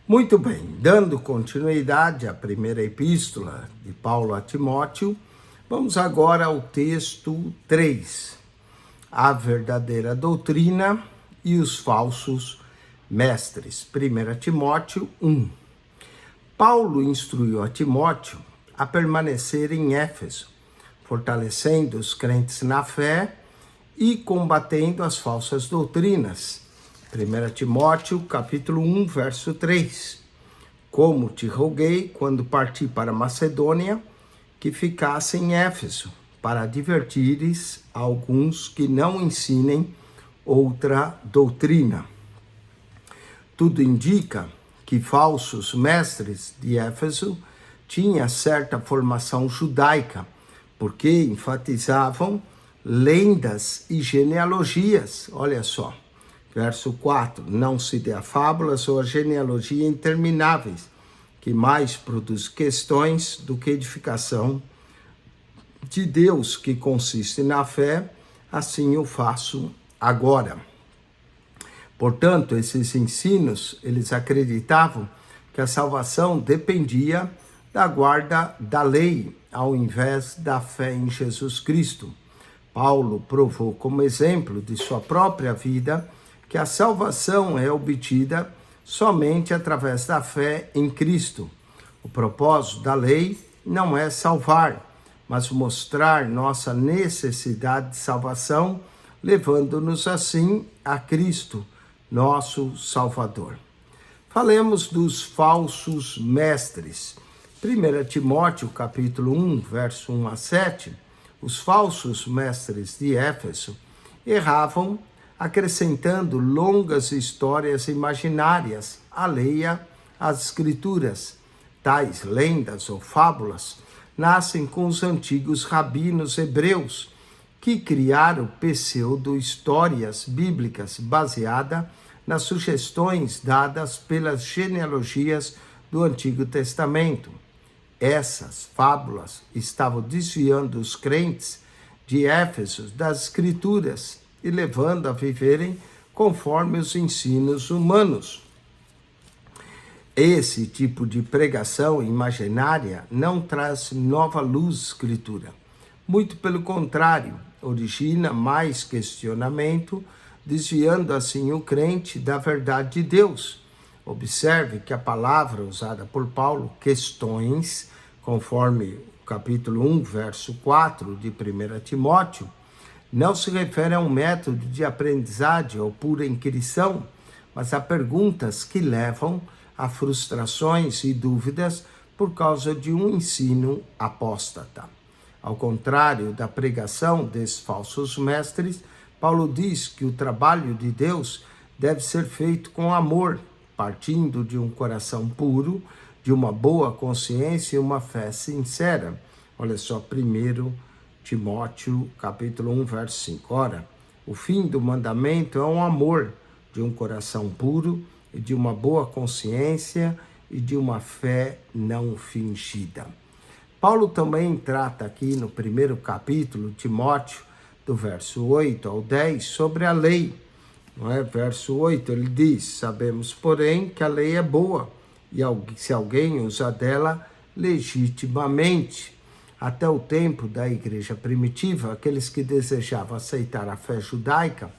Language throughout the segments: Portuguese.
Muito bem, dando continuidade à primeira epístola de Paulo a Timóteo, vamos agora ao texto 3, a verdadeira doutrina e os falsos mestres. 1 Timóteo 1. Paulo instruiu a Timóteo a permanecer em Éfeso, fortalecendo os crentes na fé e combatendo as falsas doutrinas. 1 Timóteo, capítulo 1, verso 3. Como te roguei, quando parti para Macedônia, que ficasse em Éfeso, para advertires alguns que não ensinem outra doutrina. Tudo indica que falsos mestres de Éfeso tinham certa formação judaica, porque enfatizavam lendas e genealogias. Olha só. Verso 4, não se dê a fábulas ou a genealogia intermináveis, que mais produz questões do que edificação de Deus, que consiste na fé, assim eu faço agora. Portanto, esses ensinos, eles acreditavam que a salvação dependia da guarda da lei, ao invés da fé em Jesus Cristo. Paulo provou como exemplo de sua própria vida que a salvação é obtida somente através da fé em Cristo. O propósito da lei não é salvar, mas mostrar nossa necessidade de salvação, levando-nos assim a Cristo, nosso Salvador. Falemos dos falsos mestres. 1 Timóteo, capítulo 1, verso 1 a 7, os falsos mestres de Éfeso erravam acrescentando longas histórias imaginárias, alheia às escrituras. Tais lendas ou fábulas nascem com os antigos rabinos hebreus, que criaram pseudo-histórias bíblicas baseadas nas sugestões dadas pelas genealogias do Antigo Testamento. Essas fábulas estavam desviando os crentes de Éfeso das escrituras e levando a viverem conforme os ensinos humanos. Esse tipo de pregação imaginária não traz nova luz à escritura. Muito pelo contrário, origina mais questionamento, desviando assim o crente da verdade de Deus. Observe que a palavra usada por Paulo, questões, conforme o capítulo 1, verso 4 de 1 Timóteo, não se refere a um método de aprendizagem ou pura inquirição, mas a perguntas que levam a frustrações e dúvidas por causa de um ensino apóstata. Ao contrário da pregação desses falsos mestres, Paulo diz que o trabalho de Deus deve ser feito com amor, partindo de um coração puro, de uma boa consciência e uma fé sincera. Olha só, 1 Timóteo, capítulo 1, verso 5. Ora, o fim do mandamento é um amor de um coração puro e de uma boa consciência e de uma fé não fingida. Paulo também trata aqui no primeiro capítulo, Timóteo, do verso 8 ao 10, sobre a lei. Não é? Verso 8, ele diz, sabemos, porém, que a lei é boa, e se alguém usa dela legitimamente. Até o tempo da igreja primitiva, aqueles que desejavam aceitar a fé judaica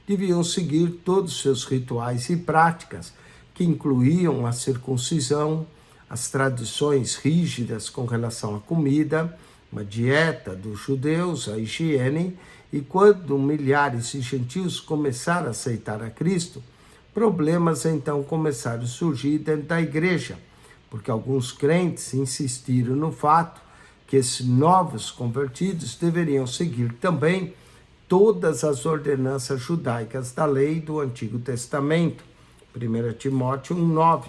deviam seguir todos os seus rituais e práticas, que incluíam a circuncisão, as tradições rígidas com relação à comida, uma dieta dos judeus, a higiene, e quando milhares de gentios começaram a aceitar a Cristo, problemas então começaram a surgir dentro da igreja, porque alguns crentes insistiram no fato que esses novos convertidos deveriam seguir também todas as ordenanças judaicas da lei do Antigo Testamento. 1 Timóteo 1,9.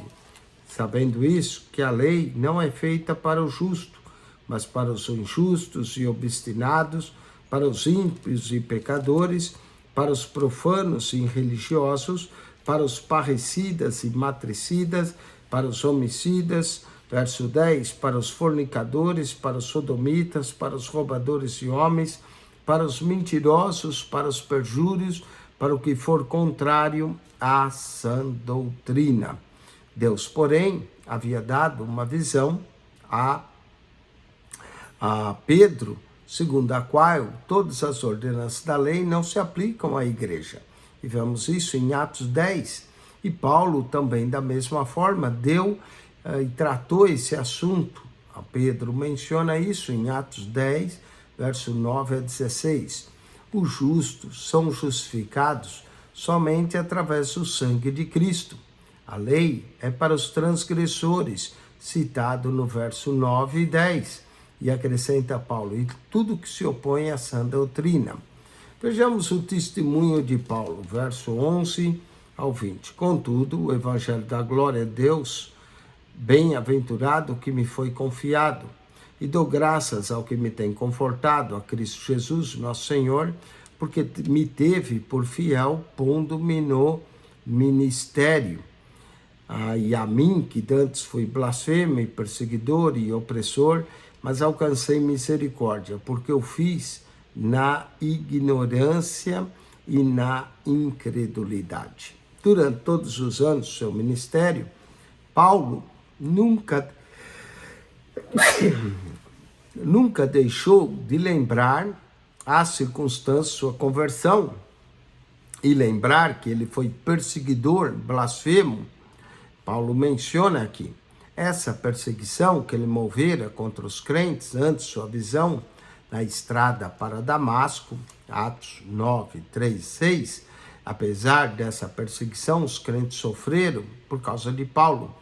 Sabendo isso, que a lei não é feita para o justo, mas para os injustos e obstinados, para os ímpios e pecadores, para os profanos e irreligiosos, para os parricidas e matricidas, para os homicidas, verso 10, para os fornicadores, para os sodomitas, para os roubadores de homens, para os mentirosos, para os perjúrios, para o que for contrário à sã doutrina. Deus, porém, havia dado uma visão a Pedro, segundo a qual todas as ordenanças da lei não se aplicam à igreja. E vemos isso em Atos 10. E Paulo também, da mesma forma, deu e tratou esse assunto. Pedro menciona isso em Atos 10, verso 9 a 16. Os justos são justificados somente através do sangue de Cristo. A lei é para os transgressores, citado no verso 9 e 10. E acrescenta Paulo, e tudo que se opõe à sã doutrina. Vejamos o testemunho de Paulo, verso 11 ao 20. Contudo, o evangelho da glória de Deus, bem-aventurado que me foi confiado, e dou graças ao que me tem confortado, a Cristo Jesus, nosso Senhor, porque me teve por fiel, pondo-me no ministério. E a mim, que dantes fui blasfemo, e perseguidor e opressor, mas alcancei misericórdia, porque eu fiz na ignorância e na incredulidade. Durante todos os anos do seu ministério, Paulo nunca deixou de lembrar as circunstâncias de sua conversão e lembrar que ele foi perseguidor, blasfemo. Paulo menciona aqui essa perseguição que ele movera contra os crentes antes de sua visão na estrada para Damasco, Atos 9, 3, 6. Apesar dessa perseguição, os crentes sofreram por causa de Paulo.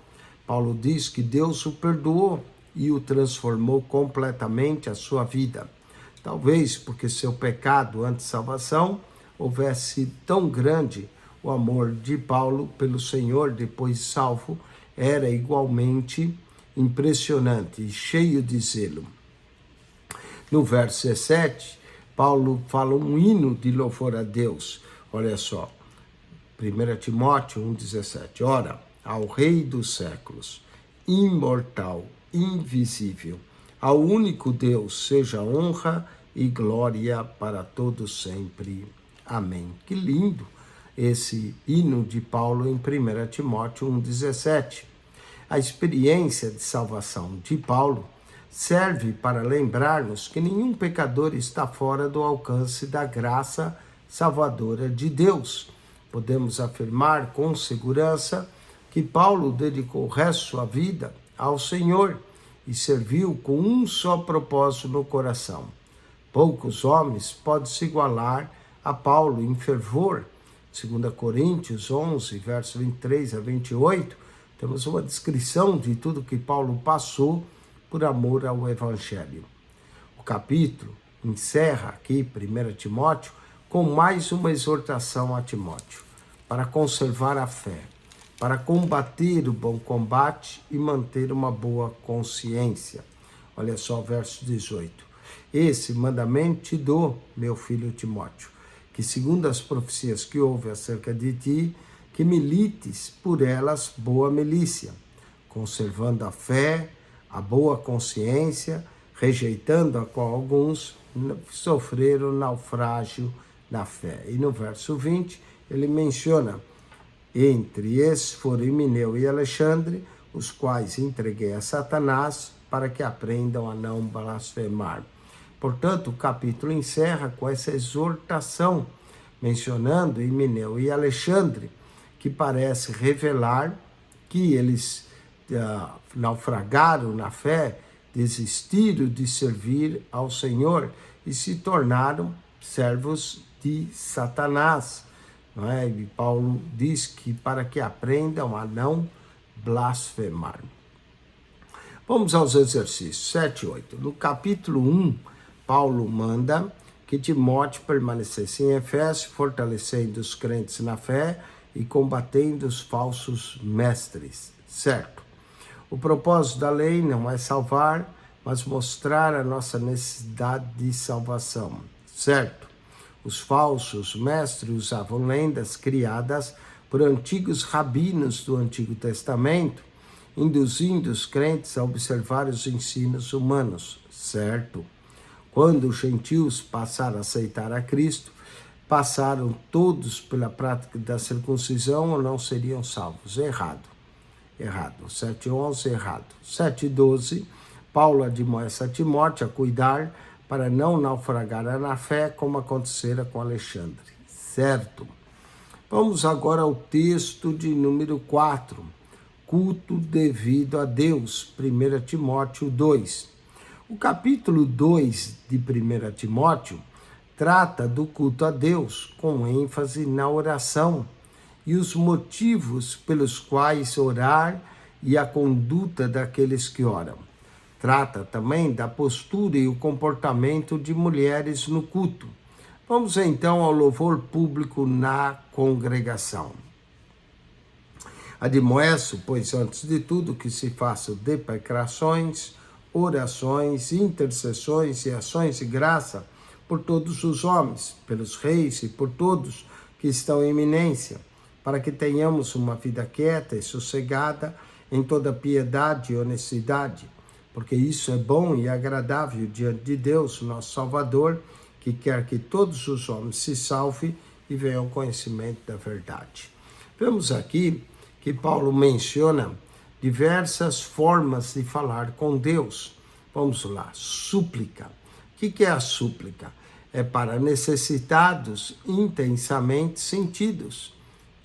Paulo diz que Deus o perdoou e o transformou completamente a sua vida. Talvez porque seu pecado antes de salvação houvesse tão grande, o amor de Paulo pelo Senhor depois salvo era igualmente impressionante e cheio de zelo. No verso 17, Paulo fala um hino de louvor a Deus. Olha só, 1 Timóteo 1,17. Ora, ao Rei dos séculos, imortal, invisível, ao único Deus, seja honra e glória para todos sempre. Amém. Que lindo esse hino de Paulo em 1 Timóteo 1,17. A experiência de salvação de Paulo serve para lembrar-nos que nenhum pecador está fora do alcance da graça salvadora de Deus. Podemos afirmar com segurança que Paulo dedicou o resto de sua vida ao Senhor e serviu com um só propósito no coração. Poucos homens podem se igualar a Paulo em fervor. 2 Coríntios 11, versos 23 a 28, temos uma descrição de tudo que Paulo passou por amor ao Evangelho. O capítulo encerra aqui, 1 Timóteo, com mais uma exortação a Timóteo, para conservar a fé, para combater o bom combate e manter uma boa consciência. Olha só o verso 18. Esse mandamento te dou, meu filho Timóteo, que segundo as profecias que houve acerca de ti, que milites por elas boa milícia, conservando a fé, a boa consciência, rejeitando a qual alguns sofreram naufrágio na fé. E no verso 20, ele menciona, entre esses foram Himeneu e Alexandre, os quais entreguei a Satanás para que aprendam a não blasfemar. Portanto, o capítulo encerra com essa exortação, mencionando Himeneu e Alexandre, que parece revelar que eles naufragaram na fé, desistiram de servir ao Senhor e se tornaram servos de Satanás. Não é? E Paulo diz que para que aprendam a não blasfemar. Vamos aos exercícios 7 e 8. No capítulo 1, Paulo manda que Timóteo permanecesse em Éfeso, fortalecendo os crentes na fé e combatendo os falsos mestres, certo? O propósito da lei não é salvar, mas mostrar a nossa necessidade de salvação, certo? Os falsos mestres usavam lendas criadas por antigos rabinos do Antigo Testamento, induzindo os crentes a observar os ensinos humanos, certo? Quando os gentios passaram a aceitar a Cristo, passaram todos pela prática da circuncisão ou não seriam salvos. Errado. errado. 7:11, errado. 7:12, Paulo admoesta Timóteo a cuidar para não naufragar na fé, como acontecera com Alexandre. Certo. Vamos agora ao texto de número 4. Culto devido a Deus, 1 Timóteo 2. O capítulo 2 de 1 Timóteo trata do culto a Deus, com ênfase na oração e os motivos pelos quais orar e a conduta daqueles que oram. Trata também da postura e o comportamento de mulheres no culto. Vamos então ao louvor público na congregação. Admoesto, pois, antes de tudo, que se façam deprecações, orações, intercessões e ações de graça por todos os homens, pelos reis e por todos que estão em eminência, para que tenhamos uma vida quieta e sossegada em toda piedade e honestidade, porque isso é bom e agradável diante de Deus, nosso Salvador, que quer que todos os homens se salvem e venham ao conhecimento da verdade. Vemos aqui que Paulo menciona diversas formas de falar com Deus. Vamos lá, súplica. O que é a súplica? É para necessitados intensamente sentidos.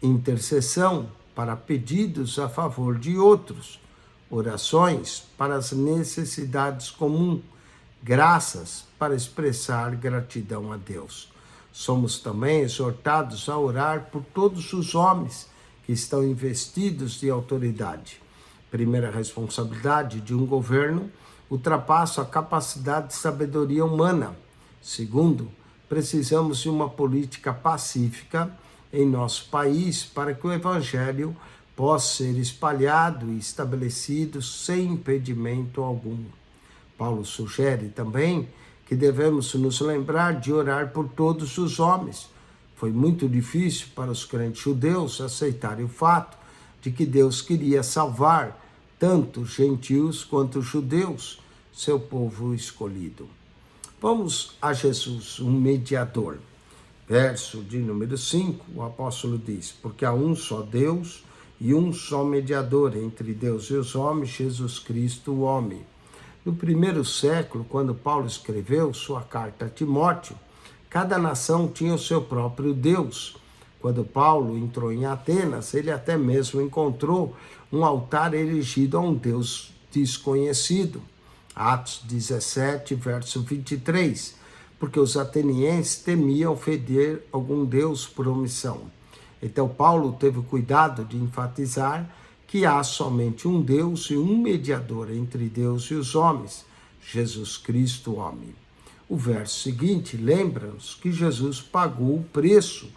Intercessão, para pedidos a favor de outros. Orações, para as necessidades comuns. Graças, para expressar gratidão a Deus. Somos também exortados a orar por todos os homens que estão investidos de autoridade. Primeira responsabilidade de um governo ultrapassa a capacidade de sabedoria humana. Segundo, precisamos de uma política pacífica em nosso país para que o evangelho possa ser espalhado e estabelecido sem impedimento algum. Paulo sugere também que devemos nos lembrar de orar por todos os homens. Foi muito difícil para os crentes judeus aceitarem o fato de que Deus queria salvar tanto gentios quanto judeus, seu povo escolhido. Vamos a Jesus, um mediador. Verso de número 5, o apóstolo diz: porque há um só Deus e um só mediador entre Deus e os homens, Jesus Cristo, o homem. No primeiro século, quando Paulo escreveu sua carta a Timóteo, cada nação tinha o seu próprio Deus. Quando Paulo entrou em Atenas, ele até mesmo encontrou um altar erigido a um Deus desconhecido. Atos 17, verso 23, porque os atenienses temiam ofender algum Deus por omissão. Então Paulo teve cuidado de enfatizar que há somente um Deus e um mediador entre Deus e os homens, Jesus Cristo, homem. O verso seguinte lembra-nos que Jesus pagou o preço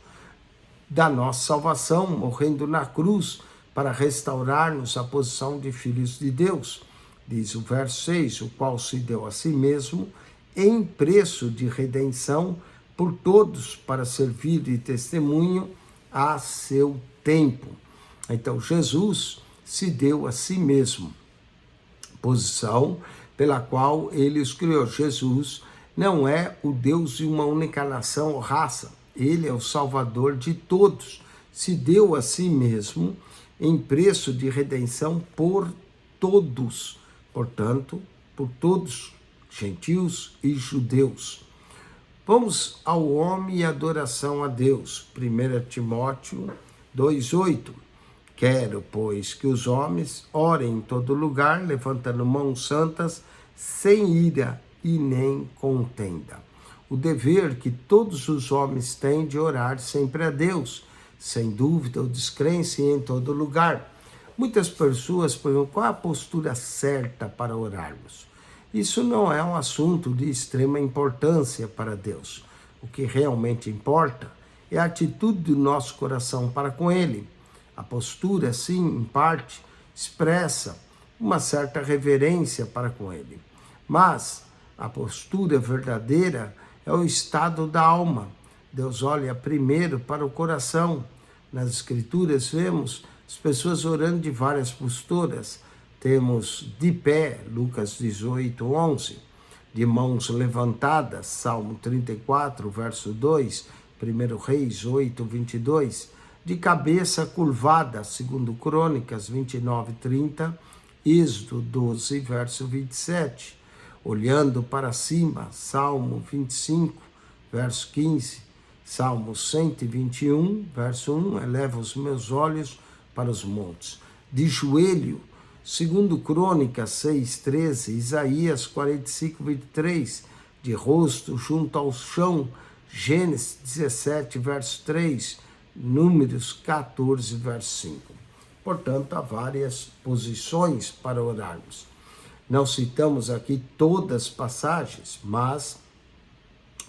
da nossa salvação, morrendo na cruz para restaurar-nos a posição de filhos de Deus. Diz o verso 6, o qual se deu a si mesmo em preço de redenção por todos para servir de testemunho a seu tempo. Então Jesus se deu a si mesmo, posição pela qual ele os criou. Jesus não é o Deus de uma única nação ou raça, ele é o Salvador de todos, se deu a si mesmo em preço de redenção por todos, portanto, por todos, gentios e judeus. Vamos ao homem e adoração a Deus. 1 Timóteo 2,8. Quero, pois, que os homens orem em todo lugar, levantando mãos santas, sem ira e nem contenda. O dever que todos os homens têm de orar sempre a Deus, sem dúvida ou descrença em todo lugar. Muitas pessoas perguntam qual é a postura certa para orarmos. Isso não é um assunto de extrema importância para Deus. O que realmente importa é a atitude do nosso coração para com Ele. A postura, sim, em parte, expressa uma certa reverência para com Ele. Mas a postura verdadeira é o estado da alma. Deus olha primeiro para o coração. Nas Escrituras vemos as pessoas orando de várias posturas. Temos de pé, Lucas 18, 11. De mãos levantadas, Salmo 34, verso 2. 1 Reis 8, 22. de cabeça curvada, segundo Crônicas 29:30, Êxodo 12, verso 27. Olhando para cima, Salmo 25, verso 15, Salmo 121, verso 1, eleva os meus olhos para os montes. De joelho, segundo Crônicas 6:13, Isaías 45:23, de rosto junto ao chão, Gênesis 17, verso 3, Números 14, verso 5. Portanto, há várias posições para orarmos. Não citamos aqui todas as passagens, mas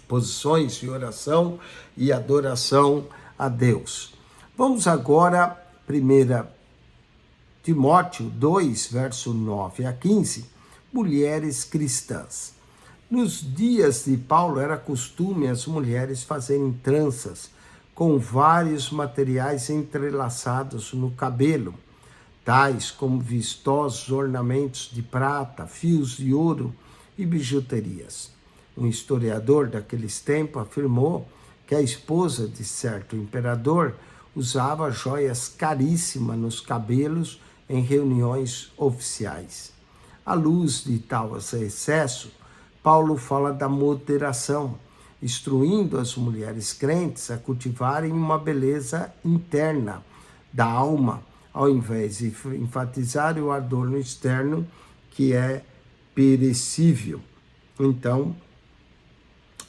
posições de oração e adoração a Deus. Vamos agora, 1 Timóteo 2, verso 9 a 15, mulheres cristãs. Nos dias de Paulo era costume as mulheres fazerem tranças com vários materiais entrelaçados no cabelo, tais como vistosos ornamentos de prata, fios de ouro e bijuterias. Um historiador daqueles tempos afirmou que a esposa de certo imperador usava joias caríssimas nos cabelos em reuniões oficiais. À luz de tal excesso, Paulo fala da moderação, instruindo as mulheres crentes a cultivarem uma beleza interna da alma, ao invés de enfatizar o adorno externo, que é perecível. Então,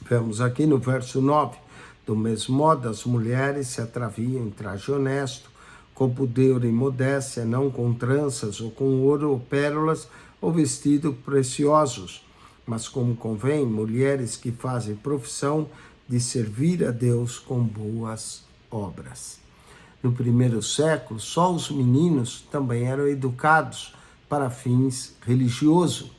vemos aqui no verso 9, do mesmo modo, as mulheres se atraviam em traje honesto, com pudor e modéstia, não com tranças ou com ouro ou pérolas ou vestidos preciosos, mas como convém, mulheres que fazem profissão de servir a Deus com boas obras. No primeiro século, só os meninos também eram educados para fins religiosos.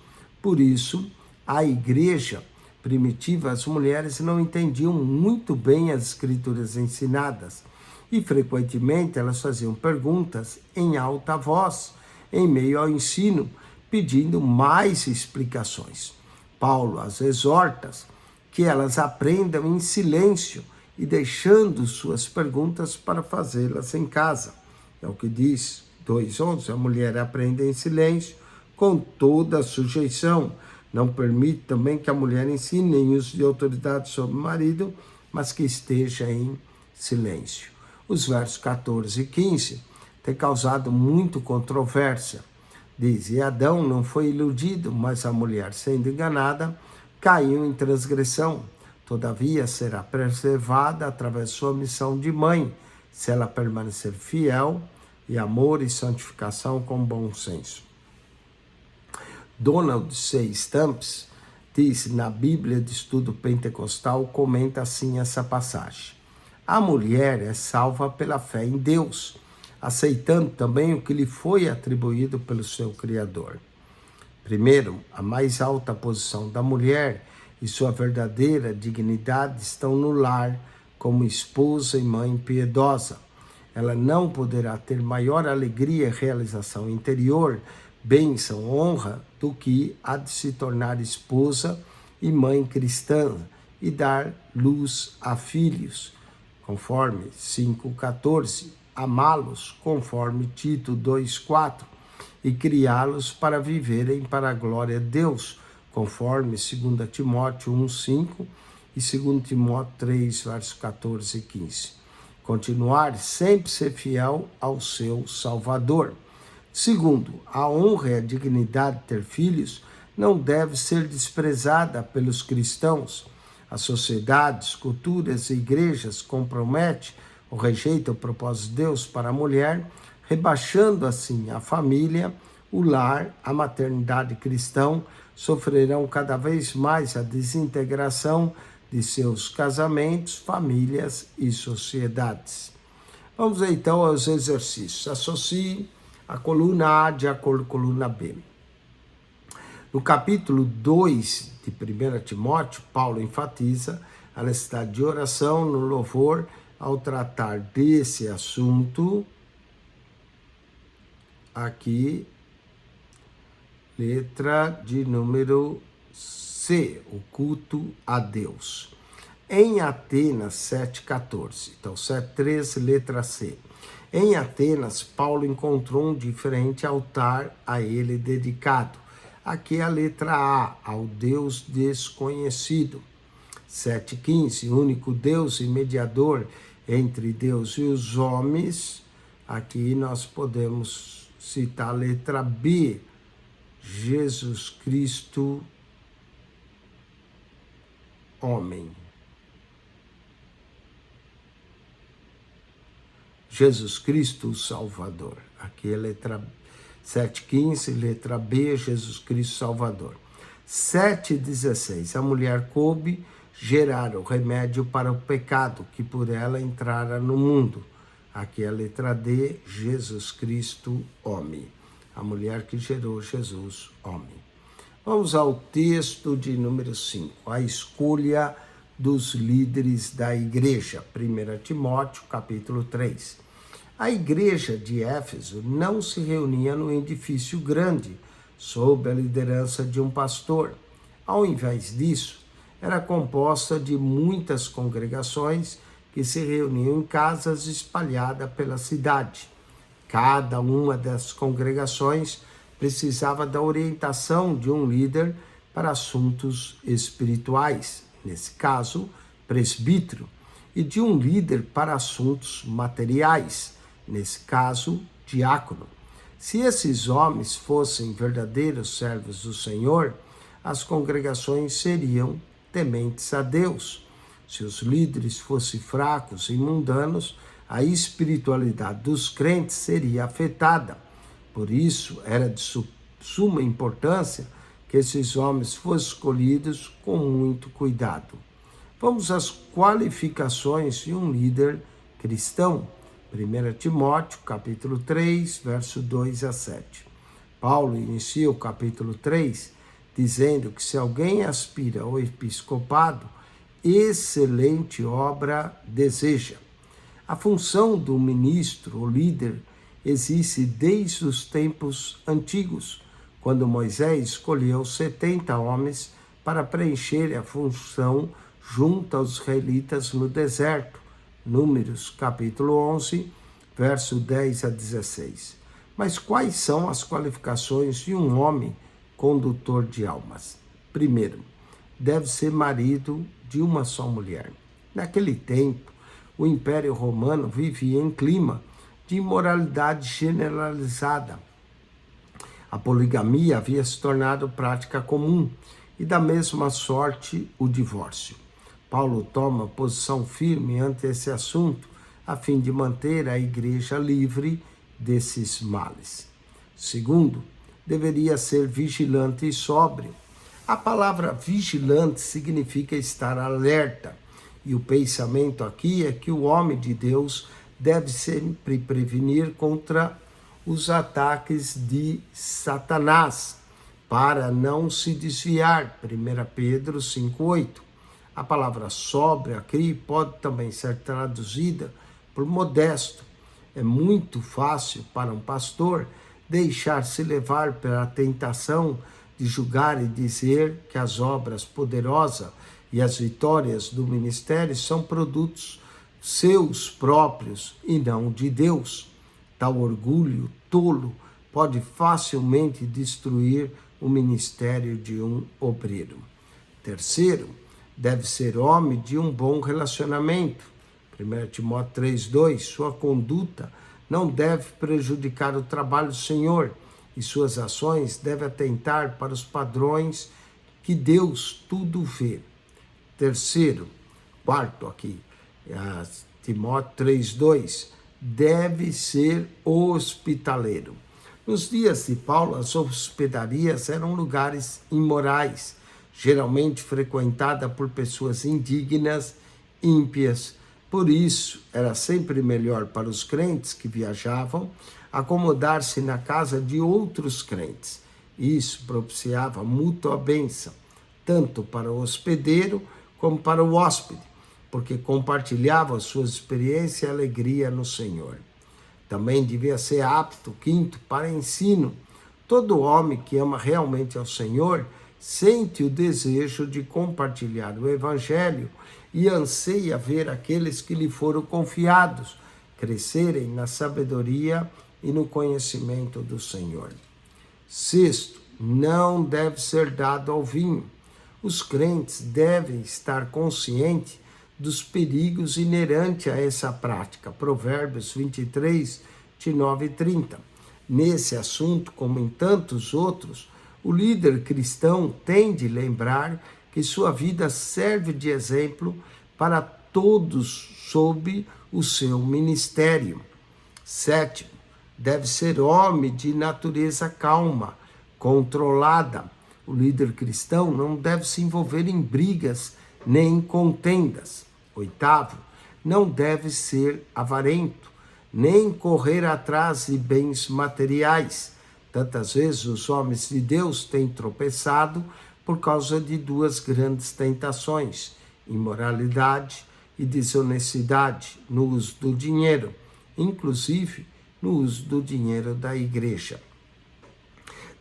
Por isso, a igreja primitiva, as mulheres não entendiam muito bem as escrituras ensinadas e, frequentemente, elas faziam perguntas em alta voz, em meio ao ensino, pedindo mais explicações. Paulo as exorta que elas aprendam em silêncio e deixando suas perguntas para fazê-las em casa. É o que diz 2:11, a mulher aprende em silêncio com toda a sujeição. Não permite também que a mulher ensine nem use de autoridade sobre o marido, mas que esteja em silêncio. Os versos 14 e 15 têm causado muito controvérsia. Diz, e Adão não foi iludido, mas a mulher, sendo enganada, caiu em transgressão. Todavia, será preservada através de sua missão de mãe, se ela permanecer fiel e amor e santificação com bom senso. Donald C. Stamps diz, na Bíblia de Estudo Pentecostal, comenta assim essa passagem. A mulher é salva pela fé em Deus, aceitando também o que lhe foi atribuído pelo seu Criador. Primeiro, a mais alta posição da mulher e sua verdadeira dignidade estão no lar, como esposa e mãe piedosa. Ela não poderá ter maior alegria e realização interior, bênção, honra, do que a de se tornar esposa e mãe cristã e dar luz a filhos, conforme 5:14, amá-los, conforme Tito 2:4, e criá-los para viverem para a glória de Deus, conforme 2 Timóteo 1:5 e 2 Timóteo 3, versos 14 e 15. Continuar sempre ser fiel ao seu Salvador. Segundo, a honra e a dignidade de ter filhos não deve ser desprezada pelos cristãos. As sociedades, culturas e igrejas comprometem ou rejeitam o propósito de Deus para a mulher, rebaixando assim a família, o lar, a maternidade cristã, sofrerão cada vez mais a desintegração de seus casamentos, famílias e sociedades. Vamos então aos exercícios. Associe a coluna A de acordo com a coluna B. No capítulo 2 de 1 Timóteo, Paulo enfatiza a necessidade de oração no louvor ao tratar desse assunto. Aqui, letra de número C, o culto a Deus. Em Atenas, 7,14. Então, 7,13, letra C. Em Atenas, Paulo encontrou um diferente altar a ele dedicado. Aqui a letra A, ao Deus desconhecido. 7,15, único Deus e mediador entre Deus e os homens. Aqui nós podemos citar a letra B, Jesus Cristo, homem. Jesus Cristo, o Salvador. Aqui é letra 7,15, letra B, Jesus Cristo Salvador. 7,16, a mulher coube gerar o remédio para o pecado, que por ela entrara no mundo. Aqui é a letra D, Jesus Cristo, homem. A mulher que gerou Jesus, homem. Vamos ao texto de número 5, a escolha dos líderes da igreja. 1 Timóteo, capítulo 3. A igreja de Éfeso não se reunia num edifício grande, sob a liderança de um pastor. Ao invés disso, era composta de muitas congregações que se reuniam em casas espalhadas pela cidade. Cada uma das congregações precisava da orientação de um líder para assuntos espirituais, nesse caso, presbítero, e de um líder para assuntos materiais, nesse caso, diácono. Se esses homens fossem verdadeiros servos do Senhor, as congregações seriam tementes a Deus. Se os líderes fossem fracos e mundanos, a espiritualidade dos crentes seria afetada. Por isso, era de suma importância que esses homens fossem escolhidos com muito cuidado. Vamos às qualificações de um líder cristão. 1 Timóteo, capítulo 3, verso 2 a 7. Paulo inicia o capítulo 3 dizendo que se alguém aspira ao episcopado, excelente obra deseja. A função do ministro ou líder existe desde os tempos antigos, quando Moisés escolheu 70 homens para preencher a função junto aos israelitas no deserto. Números, capítulo 11, verso 10 a 16. Mas quais são as qualificações de um homem condutor de almas? Primeiro, deve ser marido de uma só mulher. Naquele tempo, o Império Romano vivia em clima de imoralidade generalizada. A poligamia havia se tornado prática comum e da mesma sorte o divórcio. Paulo toma posição firme ante esse assunto a fim de manter a igreja livre desses males. Segundo, deveria ser vigilante e sóbrio. A palavra vigilante significa estar alerta, e o pensamento aqui é que o homem de Deus deve sempre prevenir contra os ataques de Satanás, para não se desviar. 1 Pedro 5,8. A palavra sóbrio aqui pode também ser traduzida por modesto. É muito fácil para um pastor deixar-se levar pela tentação de julgar e dizer que as obras poderosas e as vitórias do ministério são produtos seus próprios e não de Deus. Tal orgulho tolo pode facilmente destruir o ministério de um obreiro. Terceiro, deve ser homem de um bom relacionamento. 1 Timóteo 3,2, sua conduta não deve prejudicar o trabalho do Senhor e suas ações devem atentar para os padrões que Deus tudo vê. Quarto aqui, Timóteo 3,2, deve ser hospitaleiro. Nos dias de Paulo, as hospedarias eram lugares imorais, geralmente frequentada por pessoas indignas, ímpias. Por isso, era sempre melhor para os crentes que viajavam acomodar-se na casa de outros crentes. Isso propiciava mútua bênção, tanto para o hospedeiro como para o hóspede, porque compartilhavam suas experiências e alegria no Senhor. Também devia ser apto, quinto, para ensino. Todo homem que ama realmente ao Senhor sente o desejo de compartilhar o Evangelho e anseia ver aqueles que lhe foram confiados crescerem na sabedoria e no conhecimento do Senhor. Sexto, não deve ser dado ao vinho. Os crentes devem estar conscientes dos perigos inerentes a essa prática. Provérbios 23, de 9 e 30. Nesse assunto, como em tantos outros, o líder cristão tem de lembrar que sua vida serve de exemplo para todos sob o seu ministério. Sétimo, deve ser homem de natureza calma, controlada. O líder cristão não deve se envolver em brigas nem em contendas. Oitavo, não deve ser avarento, nem correr atrás de bens materiais. Tantas vezes os homens de Deus têm tropeçado por causa de duas grandes tentações: imoralidade e desonestidade no uso do dinheiro, inclusive no uso do dinheiro da igreja.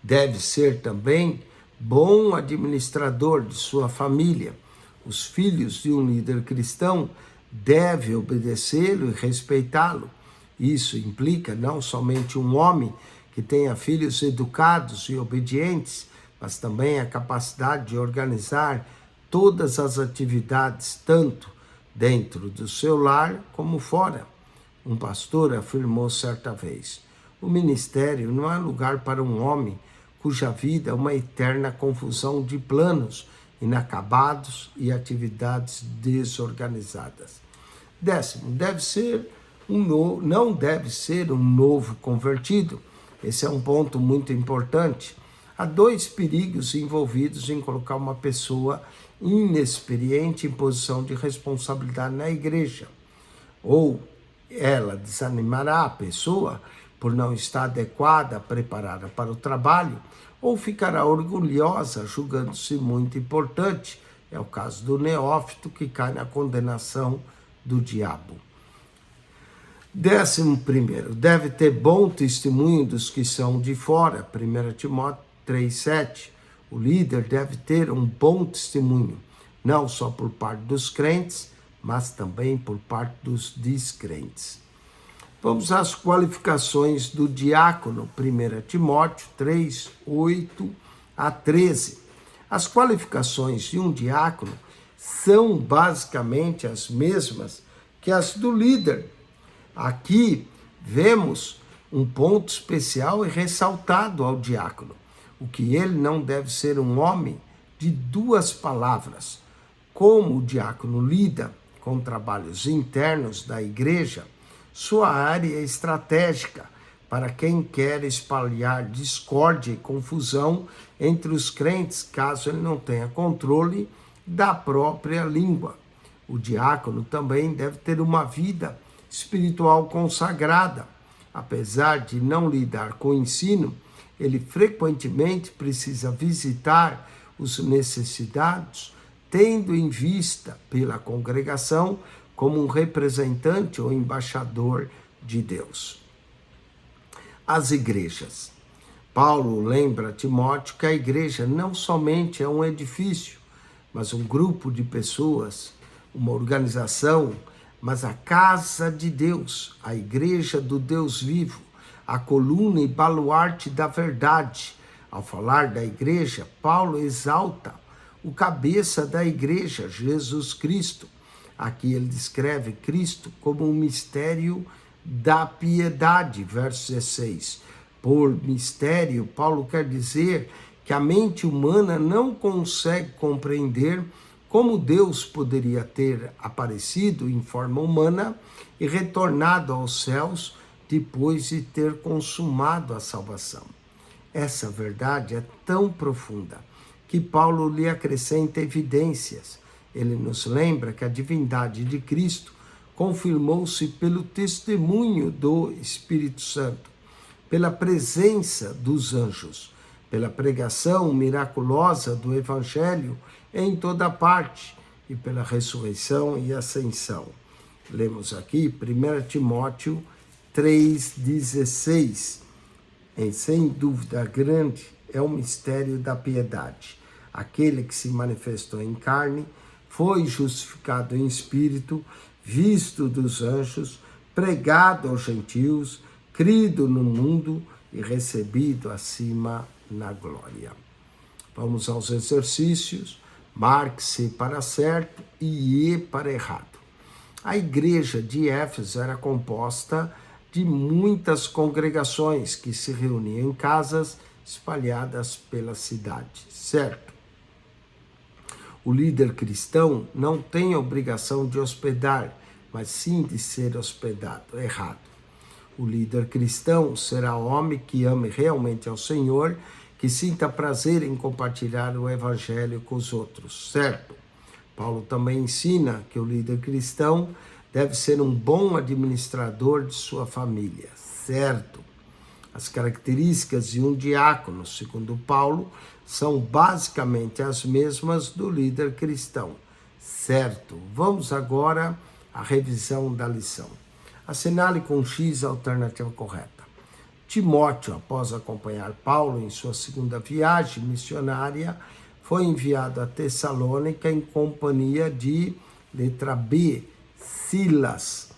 Deve ser também bom administrador de sua família. Os filhos de um líder cristão devem obedecê-lo e respeitá-lo. Isso implica não somente um homem que tenha filhos educados e obedientes, mas também a capacidade de organizar todas as atividades, tanto dentro do seu lar como fora. Um pastor afirmou certa vez: o ministério não é lugar para um homem cuja vida é uma eterna confusão de planos inacabados e atividades desorganizadas. Décimo, não deve ser um novo convertido. Esse é um ponto muito importante. Há dois perigos envolvidos em colocar uma pessoa inexperiente em posição de responsabilidade na igreja. Ou ela desanimará a pessoa por não estar adequada, preparada para o trabalho, ou ficará orgulhosa, julgando-se muito importante. É o caso do neófito que cai na condenação do diabo. 11º, deve ter bom testemunho dos que são de fora. 1 Timóteo 3,7. O líder deve ter um bom testemunho, não só por parte dos crentes, mas também por parte dos descrentes. Vamos às qualificações do diácono, 1 Timóteo 3, 8 a 13. As qualificações de um diácono são basicamente as mesmas que as do líder. Aqui vemos um ponto especial e ressaltado ao diácono: o que ele não deve ser um homem de duas palavras. Como o diácono lida com trabalhos internos da igreja, sua área é estratégica para quem quer espalhar discórdia e confusão entre os crentes, caso ele não tenha controle da própria língua. O diácono também deve ter uma vida espiritual consagrada. Apesar de não lidar com o ensino, ele frequentemente precisa visitar os necessitados, tendo em vista pela congregação como um representante ou embaixador de Deus. As igrejas. Paulo lembra a Timóteo que a igreja não somente é um edifício, mas um grupo de pessoas, uma organização, mas a casa de Deus, a igreja do Deus vivo, a coluna e baluarte da verdade. Ao falar da igreja, Paulo exalta o cabeça da igreja, Jesus Cristo. Aqui ele descreve Cristo como um mistério da piedade, verso 16. Por mistério, Paulo quer dizer que a mente humana não consegue compreender como Deus poderia ter aparecido em forma humana e retornado aos céus depois de ter consumado a salvação. Essa verdade é tão profunda que Paulo lhe acrescenta evidências. Ele nos lembra que a divindade de Cristo confirmou-se pelo testemunho do Espírito Santo, pela presença dos anjos, pela pregação miraculosa do Evangelho em toda parte e pela ressurreição e ascensão. Lemos aqui 1 Timóteo 3,16. Sem dúvida grande, é o mistério da piedade. aquele que se manifestou em carne, foi justificado em espírito, visto dos anjos, pregado aos gentios, crido no mundo e recebido acima na glória. Vamos aos exercícios. Marque-se para certo e para errado. A igreja de Éfeso era composta de muitas congregações que se reuniam em casas espalhadas pela cidade, certo? O líder cristão não tem a obrigação de hospedar, mas sim de ser hospedado, errado. O líder cristão será homem que ame realmente ao Senhor, que sinta prazer em compartilhar o evangelho com os outros, certo? Paulo também ensina que o líder cristão deve ser um bom administrador de sua família, certo? As características de um diácono, segundo Paulo, são basicamente as mesmas do líder cristão, certo? Vamos agora à revisão da lição. Assinale com X a alternativa correta. Timóteo, após acompanhar Paulo em sua segunda viagem missionária, foi enviado a Tessalônica em companhia de, letra B, Silas.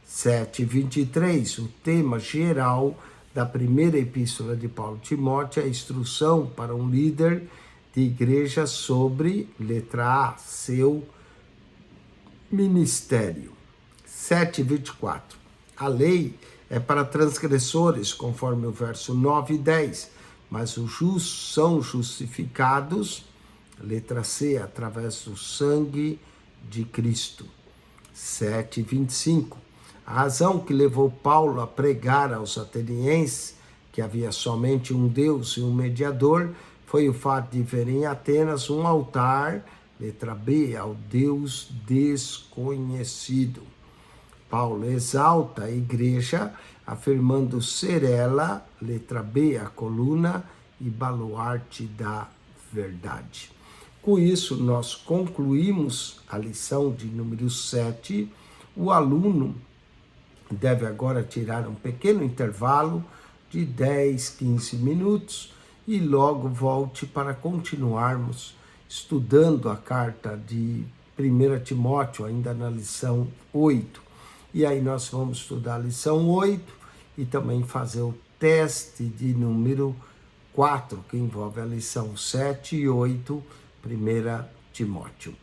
7:23, o tema geral da primeira epístola de Paulo a Timóteo é a instrução para um líder de igreja sobre, letra A, seu ministério. 7:24, a lei é para transgressores, conforme o verso 9 e 10, mas os justos são justificados, letra C, através do sangue de Cristo. 7:25, a razão que levou Paulo a pregar aos atenienses que havia somente um Deus e um mediador foi o fato de ver em Atenas um altar, letra B, ao Deus desconhecido. Paulo exalta a igreja, afirmando ser ela, letra B, a coluna e baluarte da verdade. Com isso, nós concluímos a lição de número 7. O aluno deve agora tirar um pequeno intervalo de 10, 15 minutos e logo volte para continuarmos estudando a carta de 1 Timóteo, ainda na lição 8. E aí nós vamos estudar a lição 8 e também fazer o teste de número 4, que envolve a lição 7 e 8, 1 Timóteo.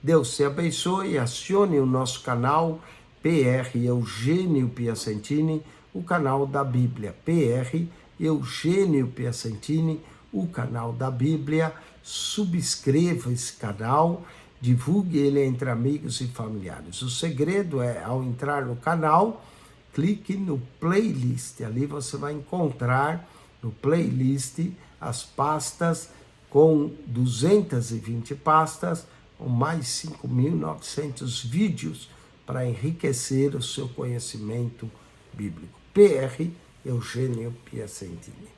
Deus te abençoe, acione o nosso canal PR Eugênio Piacentini, o canal da Bíblia. PR Eugênio Piacentini, o canal da Bíblia. Subscreva esse canal, divulgue ele entre amigos e familiares. O segredo é, ao entrar no canal, clique no playlist. Ali você vai encontrar no playlist as pastas com 220 pastas, com mais 5.900 vídeos para enriquecer o seu conhecimento bíblico. PR Eugênio Piacentini.